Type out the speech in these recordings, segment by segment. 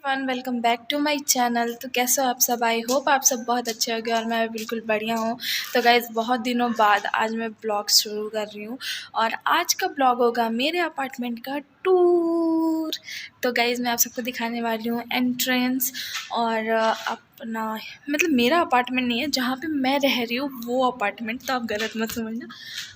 Everyone, welcome back to my channel. तो कैसे हो आप सब? आई होप आप सब बहुत अच्छे होंगे और मैं बिल्कुल बढ़िया हूँ। तो गाइज़, बहुत दिनों बाद आज मैं ब्लॉग शुरू कर रही हूँ और आज का ब्लॉग होगा मेरे अपार्टमेंट का टूर। तो गाइज़, मैं आप सबको दिखाने वाली हूँ एंट्रेंस और अपना मतलब मेरा अपार्टमेंट नहीं है, जहाँ पे मैं रह रही हूँ वो अपार्टमेंट। तो आप गलत मत समझना,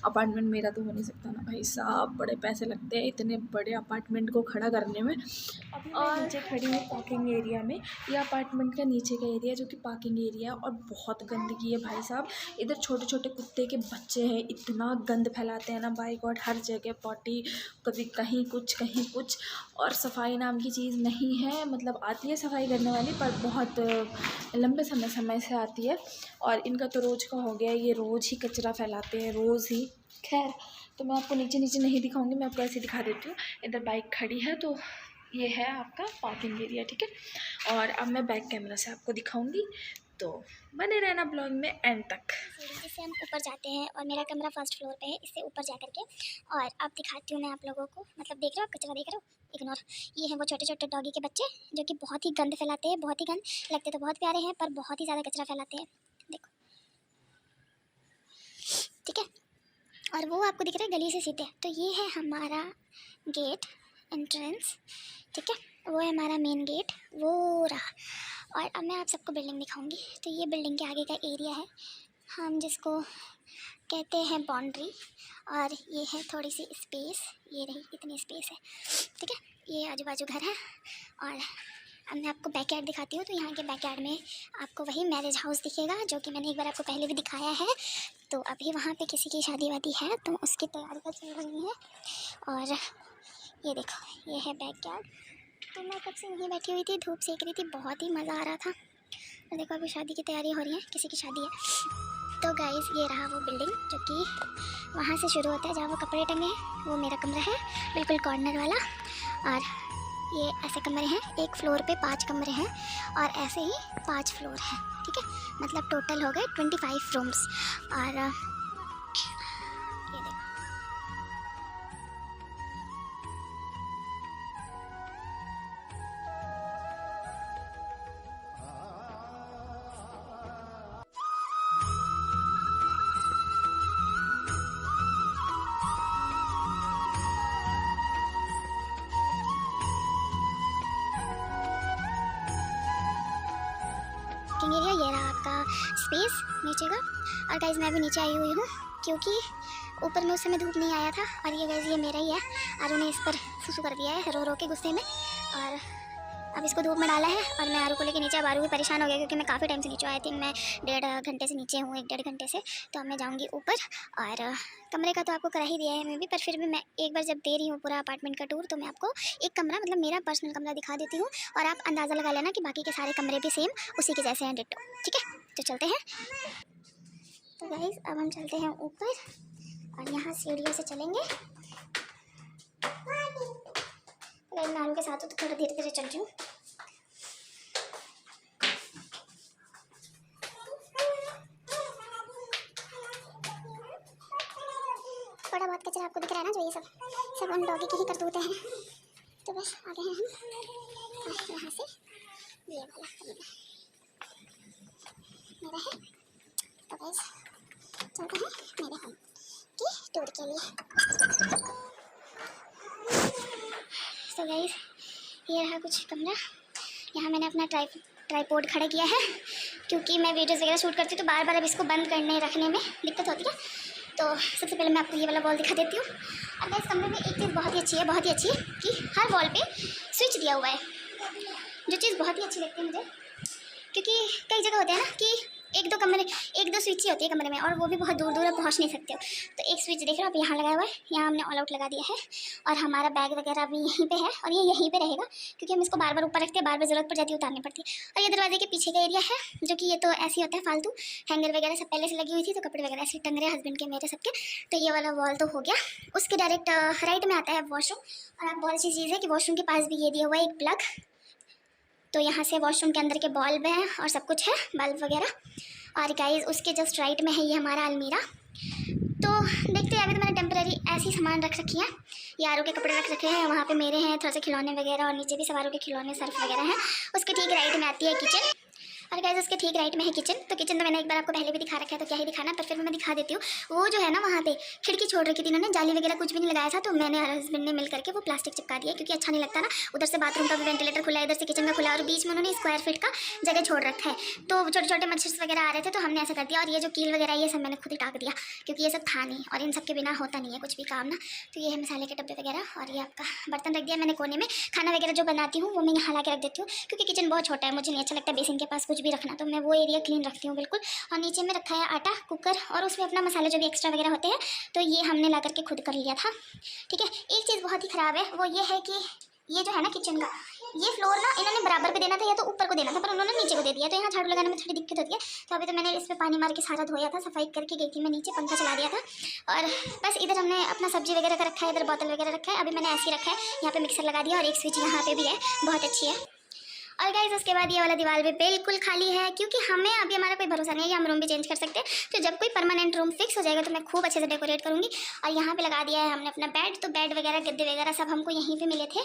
अपार्टमेंट मेरा तो हो नहीं सकता ना भाई साहब, बड़े पैसे लगते हैं इतने बड़े अपार्टमेंट को खड़ा करने में। अभी मैं नीचे खड़ी हूँ पार्किंग एरिया में। ये अपार्टमेंट का नीचे का एरिया जो कि पार्किंग एरिया है और बहुत गंदगी है भाई साहब। इधर छोटे छोटे कुत्ते के बच्चे हैं, इतना गंद फैलाते हैं ना बाई गॉड, हर जगह पॉटी, कभी कहीं कुछ। और सफाई नाम की चीज़ नहीं है, मतलब आती है सफाई करने वाली पर बहुत लंबे समय से आती है। और इनका तो रोज़ का हो गया है, ये रोज़ ही कचरा फैलाते हैं, रोज़ ही। खैर, तो मैं आपको नीचे नहीं दिखाऊंगी, मैं आपको ऐसे दिखा देती हूँ। इधर बाइक खड़ी है, तो ये है आपका पार्किंग एरिया, ठीक है। और अब मैं बैक कैमरा से आपको दिखाऊंगी, तो बने रहना ब्लॉग में एंड तक। जिससे हम ऊपर जाते हैं और मेरा कमरा फर्स्ट फ्लोर पे है, इससे ऊपर जा करके। और अब दिखाती हूँ मैं आप लोगों को, मतलब देख रहे हो, कचरा देख रहे हो, इग्नोर। ये हैं वो छोटे छोटे डॉगी के बच्चे जो कि बहुत ही गंद फैलाते हैं, बहुत ही गंद लगते तो बहुत प्यारे हैं पर बहुत ही ज़्यादा कचरा फैलाते हैं, देखो, ठीक है। और वो आपको दिख रहा है गली से सीधे, तो ये है हमारा गेट एंट्रेंस, ठीक है। वो है हमारा मेन गेट, वो रहा। और अब मैं आप सबको बिल्डिंग दिखाऊंगी। तो ये बिल्डिंग के आगे का एरिया है, हम जिसको कहते हैं बाउंड्री। और ये है थोड़ी सी स्पेस, ये रही इतनी स्पेस है, ठीक है। ये आजू बाजू घर है। और अब मैं आपको बैकयार्ड दिखाती हूँ। तो यहाँ के बैकयार्ड में आपको वही मैरिज हाउस दिखेगा जो कि मैंने एक बार आपको पहले भी दिखाया है। तो अभी वहाँ पे किसी की शादी वादी है, तो उसकी तैयारी चल रही है। और ये देखो, ये है बैकयार्ड। तो मैं कब से यहीं बैठी हुई थी, धूप सेक रही थी, बहुत ही मज़ा आ रहा था। और देखो अभी शादी की तैयारी हो रही है, किसी की शादी है। तो गाइस, ये रहा वो बिल्डिंग जो कि वहाँ से शुरू होता है जहाँ वो कपड़े टंगे हैं, वो मेरा कमरा है, बिल्कुल कॉर्नर वाला। और ये ऐसे कमरे हैं, एक फ्लोर पे 5 कमरे हैं और ऐसे ही 5 फ्लोर हैं, ठीक है। मतलब टोटल हो गए 25 रूम्स। और ये देखो, एरिया ये रहा आपका स्पेस नीचे का। और गाइज, मैं भी नीचे आई हुई हूँ क्योंकि ऊपर में उस समय धूप नहीं आया था। और ये गाइज, ये मेरा ही है, आरू ने इस पर सुसु कर दिया है रो रो के गुस्से में। और अब इसको धूप में डाला है और मैं आरू को लेके नीचे। अब आरू भी परेशान हो गया क्योंकि मैं काफ़ी टाइम से नीचे, आई थिंक मैं 1.5 घंटे से नीचे हूँ, 1-1.5 घंटे से। तो अब मैं जाऊँगी ऊपर। और कमरे का तो आपको करा ही दिया है मैं भी, पर फिर भी मैं एक बार जब दे रही हूँ पूरा अपार्टमेंट का टूर, तो मैं आपको एक कमरा, मतलब मेरा पर्सनल कमरा दिखा देती हूँ। और आप अंदाज़ा लगा लेना कि बाकी के सारे कमरे भी सेम उसी के जैसे हैं, डिट्टो, ठीक है। तो चलते हैं। तो गाइस, अब हम चलते हैं ऊपर और यहाँ सीढ़ियों से चलेंगे। तो नानू के साथ तो थोड़ा धीरे धीरे चल रही हूँ। थोड़ा बहुत कचरा आपको दिख रहा है ना, जो ये सब उन डॉगी की ही करतूतें हैं। तो बस आगे हैं हम, और यहाँ से ये वाला मेरा है। तो गाइस, चलते हैं मेरे होम की टूर के लिए। तो गाइस, ये रहा कुछ कमरा। यहाँ मैंने अपना ट्राइपॉड खड़ा किया है क्योंकि मैं वीडियोज़ वगैरह शूट करती हूँ, तो बार बार अब इसको बंद करने रखने में दिक्कत होती है। तो सबसे पहले मैं आपको ये वाला वॉल दिखा देती हूँ। और इस कमरे में एक चीज़ बहुत ही अच्छी है कि हर वॉल पे स्विच दिया हुआ है, जो चीज़ बहुत ही अच्छी लगती है मुझे। क्योंकि कई जगह होते हैं ना कि एक दो स्विच ही होती है कमरे में, और वो भी बहुत दूर दूर आप पहुँच नहीं सकते हो। तो एक स्विच देख रहे हो आप, यहाँ लगाया हुआ है, यहाँ हमने ऑल आउट लगा दिया है। और हमारा बैग वगैरह भी यहीं पे है और ये यहीं पे रहेगा क्योंकि हम इसको बार बार ऊपर रखते हैं, बार बार ज़रूरत पड़ जाती है उतारनी पड़ती है। और ये दरवाजे के पीछे का एरिया है जो कि ये तो ऐसे ही होता है फालतू, हैंगर वगैरह सब पहले से लगी हुई थी, तो कपड़े वगैरह ऐसे टंग रहे हैं हस्बैंड के, मेरे सबके। तो ये वाला वॉल तो हो गया। उसके डायरेक्ट राइट में आता है वॉशरूम। और आप बहुत अच्छी चीज़ है कि वॉशरूम के पास भी ये दिया हुआ है एक प्लग, तो यहाँ से वॉशरूम के अंदर के बल्ब हैं और सब कुछ है, बल्ब वगैरह। और गाइस, उसके जस्ट राइट में है ये हमारा अलमीरा। तो देखते हैं, अभी तो मैंने टेम्परेरी ऐसी सामान रख रखी है। ये आरू के कपड़े रख रखे हैं, वहाँ पे मेरे हैं थोड़े से खिलौने वगैरह, और नीचे भी सब आरू के खिलौने सर्फ वगैरह हैं। उसके ठीक राइट में आती है किचन, और गाइस उसके ठीक राइट में है किचन। तो किचन तो मैंने एक बार आपको पहले भी दिखा रखा है, तो क्या ही दिखाना, पर फिर मैं दिखा देती हूँ। वो जो है ना, वहाँ पे खिड़की छोड़ रखी थी इन्होंने, जाली वगैरह कुछ भी नहीं लगाया था, तो मैंने और हस्बैंड ने मिल करके वो प्लास्टिक चिपका दिया, क्योंकि अच्छा नहीं लगता ना। उधर से बाथरूम का भी वेंटिलेटर खुला है, इधर से किचन का खुला, और बीच में उन्होंने स्क्वायर फीट का जगह छोड़ रखा है। तो छोटे छोटे मच्छर वगैरह आ रहे थे, तो हमने ऐसा कर दिया। और ये जो कील वगैरह ये सब मैंने खुद ही टाक दिया, क्योंकि ये सब था नहीं, और इन सब के बिना होता नहीं है कुछ भी काम ना। तो ये है मसाले के डब्बे वगैरह, और ये आपका बर्तन रख दिया मैंने कोने में। खाना वगैरह जो बनाती हूँ वो मैं यहाँ ला के रख देती हूँ, क्योंकि किचन बहुत छोटा है, मुझे नहीं अच्छा लगता बेसिन के पास कुछ भी रखना, तो मैं वो एरिया क्लीन रखती हूँ बिल्कुल। और नीचे में रखा है आटा, कुकर, और उसमें अपना मसाले जो भी एक्स्ट्रा वगैरह होते हैं, तो ये हमने ला करके खुद कर लिया था। ठीक है, एक चीज़ बहुत ही ख़राब है, वो ये है कि ये जो है ना किचन का, ये फ्लोर ना इन्होंने बराबर पे देना था या तो ऊपर को देना था, पर उन्होंने नीचे को दे दिया, तो यहाँ झाड़ू लगाने में थोड़ी दिक्कत होती है। तो अभी तो मैंने इस पर पानी मार के सारा धोया था, सफाई करके गई थी मैं नीचे, पंखा चला दिया था। और बस इधर हमने अपना सब्जी वगैरह का रखा है, इधर बोतल वगैरह रखा है। अभी मैंने ऐसे ही रखा है, यहाँ पे मिक्सर लगा दिया, और एक स्विच यहाँ पे भी है, बहुत अच्छी है। और गाइस उसके बाद ये वाला दीवार भी बिल्कुल खाली है, क्योंकि हमें अभी हमारा कोई भरोसा नहीं है कि हम रूम भी चेंज कर सकते हैं। तो जब कोई परमानेंट रूम फिक्स हो जाएगा तो मैं खूब अच्छे से डेकोरेट करूँगी। और यहाँ पे लगा दिया है हमने अपना बेड, तो बेड वगैरह गद्दे वगैरह सब हमको यहीं पे मिले थे।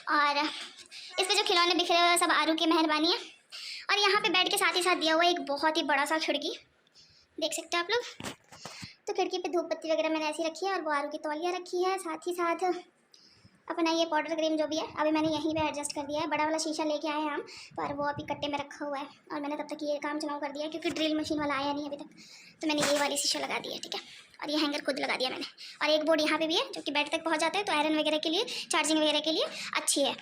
और इस पर जो खिलौने बिखरे हुए सब आरू की मेहरबानी है। और यहाँ पे बेड के साथ ही साथ दिया हुआ है एक बहुत ही बड़ा सा खिड़की, देख सकते हो आप लोग। तो खिड़की पे धूप बत्ती वगैरह मैंने ऐसी रखी है, और वो आरू की तौलिया रखी है, साथ ही साथ अपना ये पाउडर क्रीम जो भी है अभी मैंने यहीं पे एडजस्ट कर दिया है। बड़ा वाला शीशा लेके आए हैं हम, पर वो अभी कट्टे में रखा हुआ है, और मैंने तब तक ये काम चलाओ कर दिया है, क्योंकि ड्रिल मशीन वाला आया नहीं अभी तक, तो मैंने ये वाली शीशा लगा दिया है। ठीक है, और ये हैंगर खुद लगा दिया मैंने। और एक बोर्ड यहाँ पे भी है जो कि बेड तक पहुँच जाता है, तो आयरन वगैरह के लिए, चार्जिंग वगैरह के लिए अच्छी है।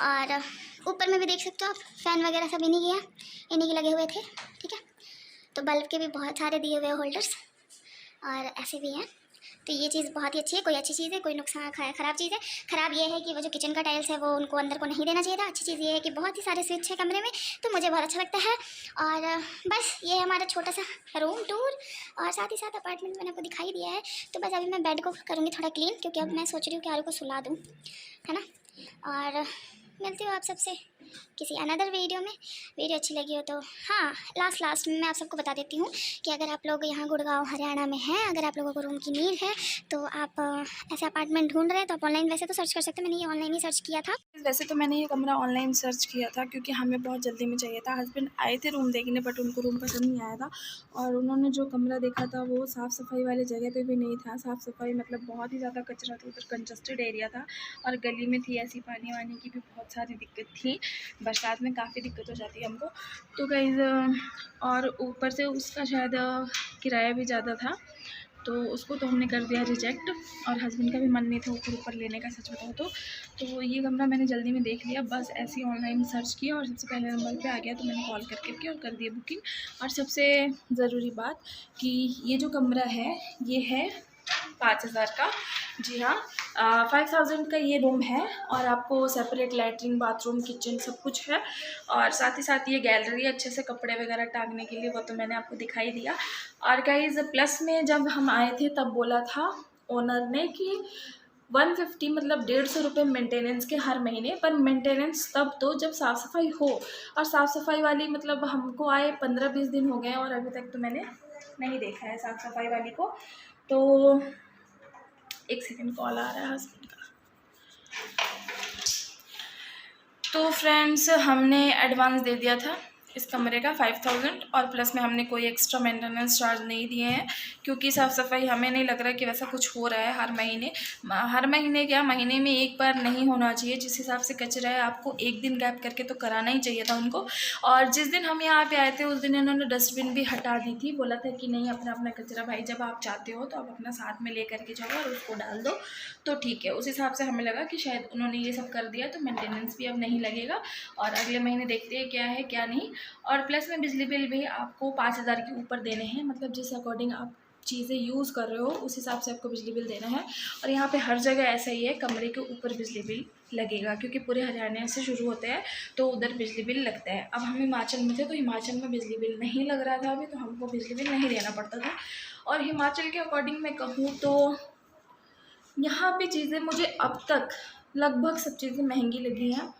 और ऊपर में भी देख सकते हो आप, फ़ैन वगैरह सब इन्हीं के हैं, इन्हीं के लगे हुए थे। ठीक है, तो बल्ब के भी बहुत सारे दिए हुए होल्डर्स, और ऐसे भी हैं। तो ये चीज़ बहुत ही अच्छी है, कोई अच्छी चीज़ है, कोई नुकसान ख़राब चीज़ है। ख़राब ये है कि वो जो किचन का टाइल्स है वो उनको अंदर को नहीं देना चाहिए था। अच्छी चीज़ ये है कि बहुत ही सारे स्विच है कमरे में, तो मुझे बहुत अच्छा लगता है। और बस ये है हमारा छोटा सा रूम टूर, और साथ ही साथ अपार्टमेंट मैंने आपको दिखाई दिया है। तो बस अभी मैं बेड को करूँगी थोड़ा क्लीन, क्योंकि अब मैं सोच रही हूँ कि आरू को सुला दूँ, है ना। और मिलती हूँ आप सबसे किसी अनदर वीडियो में। वीडियो अच्छी लगी हो तो हाँ, लास्ट में मैं आप सबको बता देती हूँ कि अगर आप लोग यहाँ गुड़गांव हरियाणा में हैं, अगर आप लोगों को रूम की नीड है, तो आप ऐसे अपार्टमेंट ढूंढ रहे हैं, तो आप ऑनलाइन वैसे तो सर्च कर सकते हैं। मैंने ये ऑनलाइन ही सर्च किया था। वैसे तो मैंने ये कमरा ऑनलाइन सर्च किया था, क्योंकि हमें बहुत जल्दी में चाहिए था। हस्बैंड आए थे रूम देखने, बट उनको रूम पसंद नहीं आया था, और उन्होंने जो कमरा देखा था वो साफ़ सफाई वाले जगह पे भी नहीं था। साफ़ सफाई मतलब बहुत ही ज़्यादा कचरा था, उधर कंजस्टेड एरिया था, और गली में थी ऐसी, पानी वानी की भी बहुत सारी दिक्कत थी, बरसात में काफ़ी दिक्कत हो जाती है हमको। तो गाइस, और ऊपर से उसका शायद किराया भी ज़्यादा था, तो उसको तो हमने कर दिया रिजेक्ट। और हस्बैंड का भी मन नहीं था ऊपर लेने का, सच बताओ तो ये कमरा मैंने जल्दी में देख लिया, बस ऐसे ही ऑनलाइन सर्च किया, और सबसे पहले नंबर पे आ गया, तो मैंने कॉल करके और कर दिया बुकिंग। और सबसे ज़रूरी बात कि ये जो कमरा है ये है 5000 का। जी हाँ, 5000 का ये रूम है, और आपको सेपरेट लैट्रिन, बाथरूम, किचन सब कुछ है, और साथ ही साथ ये गैलरी अच्छे से कपड़े वगैरह टांगने के लिए, वो तो मैंने आपको दिखाई दिया। और गाइस प्लस में जब हम आए थे तब बोला था ओनर ने कि 150 मतलब 150 रुपये मेंटेनेंस के हर महीने, पर मेंटेनेंस तब तो जब साफ़ सफाई हो। और साफ़ सफाई वाली मतलब हमको आए 15-20 दिन हो गए, और अभी तक तो मैंने नहीं देखा है साफ़ सफाई वाली को। तो एक सेकंड, कॉल आ रहा है हस्बैंड का। तो फ्रेंड्स, हमने एडवांस दे दिया था इस कमरे का 5000, और प्लस में हमने कोई एक्स्ट्रा मेंटेनेंस चार्ज नहीं दिए हैं, क्योंकि साफ़ सफाई हमें नहीं लग रहा कि वैसा कुछ हो रहा है हर महीने क्या, महीने में एक बार नहीं होना चाहिए। जिस हिसाब से कचरा है आपको एक दिन गैप करके तो कराना ही चाहिए था उनको। और जिस दिन हम यहाँ पे आए थे उस दिन इन्होंने डस्टबिन भी हटा दी थी, बोला था कि नहीं, अपना अपना कचरा भाई जब आप चाहते हो तो आप अपना साथ में ले करके जाओ और उसको डाल दो, तो ठीक है। उस हिसाब से हमें लगा कि शायद उन्होंने ये सब कर दिया, तो मेंटेनेंस भी अब नहीं लगेगा, और अगले महीने देखते हैं क्या है क्या नहीं। और प्लस में बिजली बिल भी आपको 5000 के ऊपर देने हैं, मतलब जिस अकॉर्डिंग आप चीज़ें यूज़ कर रहे हो उस हिसाब से आपको बिजली बिल देना है। और यहाँ पे हर जगह ऐसा ही है, कमरे के ऊपर बिजली बिल लगेगा, क्योंकि पूरे हरियाणा से शुरू होते हैं तो उधर बिजली बिल लगता है। अब हम हिमाचल में थे तो हिमाचल में बिजली बिल नहीं लग रहा था अभी, तो हमको बिजली बिल नहीं देना पड़ता था। और हिमाचल के अकॉर्डिंग मैं कहूँ तो यहाँ पे चीज़ें मुझे अब तक लगभग सब चीज़ें महंगी लगी हैं।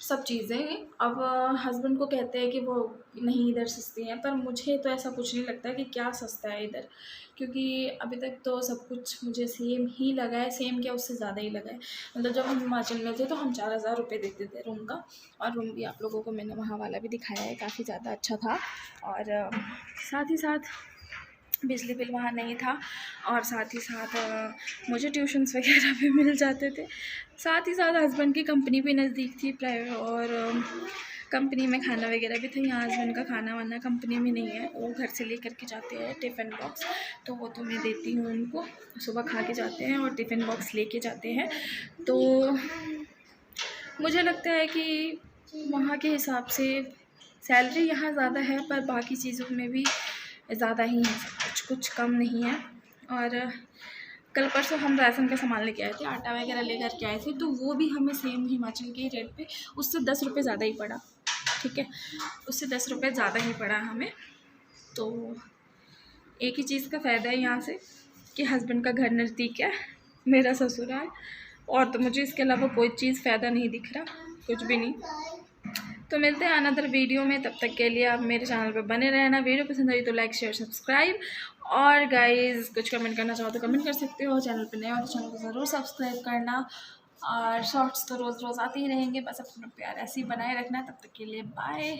सब चीज़ें। अब हस्बैंड को कहते हैं कि वो नहीं इधर सस्ती हैं, पर मुझे तो ऐसा कुछ नहीं लगता कि क्या सस्ता है इधर, क्योंकि अभी तक तो सब कुछ मुझे सेम ही लगा है, सेम क्या उससे ज़्यादा ही लगा है। मतलब जब हम हिमाचल में थे तो हम 4,000 रुपये देते थे रूम का, और रूम भी आप लोगों को मैंने वहाँ वाला भी दिखाया है, काफ़ी ज़्यादा अच्छा था। और साथ ही साथ बिजली बिल वहाँ नहीं था, और साथ ही साथ मुझे ट्यूशन्स वगैरह भी मिल जाते थे। साथ ही साथ हस्बैंड की कंपनी भी नज़दीक थी और कंपनी में खाना वगैरह भी था। यहाँ हस्बैंड का खाना वाना कंपनी में नहीं है, वो घर से लेकर के जाते हैं टिफ़िन बॉक्स, तो वो तो मैं देती हूँ उनको, सुबह खा के जाते हैं और टिफ़िन बॉक्स लेके जाते हैं। तो मुझे लगता है कि वहाँ के हिसाब से सैलरी यहाँ ज़्यादा है, पर बाकी चीज़ों में भी ज़्यादा ही है, कुछ कम नहीं है। और कल परसों हम राशन का सामान लेके आए थे, आटा वगैरह लेकर के आए थे, तो वो भी हमें सेम हिमाचल के रेट पे उससे 10 रुपये ज़्यादा ही पड़ा, ठीक है, उससे 10 रुपये ज़्यादा ही पड़ा हमें। तो एक ही चीज़ का फ़ायदा है यहाँ से कि हस्बैंड का घर नज़दीक है, मेरा ससुराल, और तो मुझे इसके अलावा कोई चीज़ फ़ायदा नहीं दिख रहा, कुछ भी नहीं। तो मिलते हैं अनदर वीडियो में, तब तक के लिए आप मेरे चैनल पे बने रहना। वीडियो पसंद आई तो लाइक शेयर सब्सक्राइब, और गाइस कुछ कमेंट करना चाहो तो कमेंट कर सकते हो। चैनल पे नए हो तो चैनल को ज़रूर सब्सक्राइब करना, और शॉर्ट्स तो रोज़ रोज़ आते ही रहेंगे, बस अपना प्यार ऐसे ही बनाए रखना। तब तक के लिए बाय।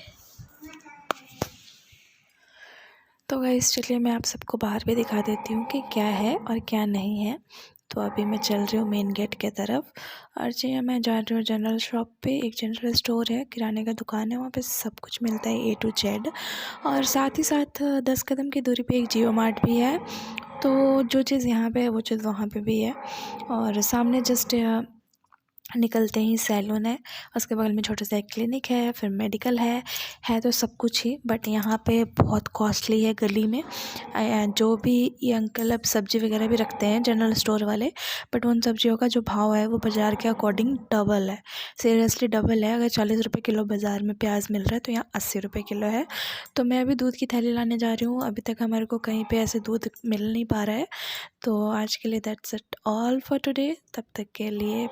तो गाइस चलिए मैं आप सबको बाहर भी दिखा देती हूँ कि क्या है और क्या नहीं है। तो अभी मैं चल रही हूँ मेन गेट के तरफ, और जी मैं जा रही हूँ जनरल शॉप पे। एक जनरल स्टोर है, किराने का दुकान है, वहाँ पे सब कुछ मिलता है A to Z। और साथ ही साथ 10 कदम की दूरी पे एक जियो मार्ट भी है, तो जो चीज़ यहाँ पे है वो चीज़ वहाँ पे भी है। और सामने जस्ट निकलते ही सैलून है, उसके बगल में छोटा सा एक क्लिनिक है, फिर मेडिकल है तो सब कुछ ही, बट यहाँ पे बहुत कॉस्टली है गली में। जो भी ये अंकल अब सब्ज़ी वगैरह भी रखते हैं जनरल स्टोर वाले, बट उन सब्जियों का जो भाव है वो बाज़ार के अकॉर्डिंग डबल है, सीरियसली डबल है। अगर 40 रुपये किलो बाज़ार में प्याज मिल रहा है तो यहाँ 80 रुपये किलो है। तो मैं अभी दूध की थैली लाने जा रही हूँ, अभी तक हमारे को कहीं पे ऐसे दूध मिल नहीं पा रहा है। तो आज के लिए that's it all for today, तब तक के लिए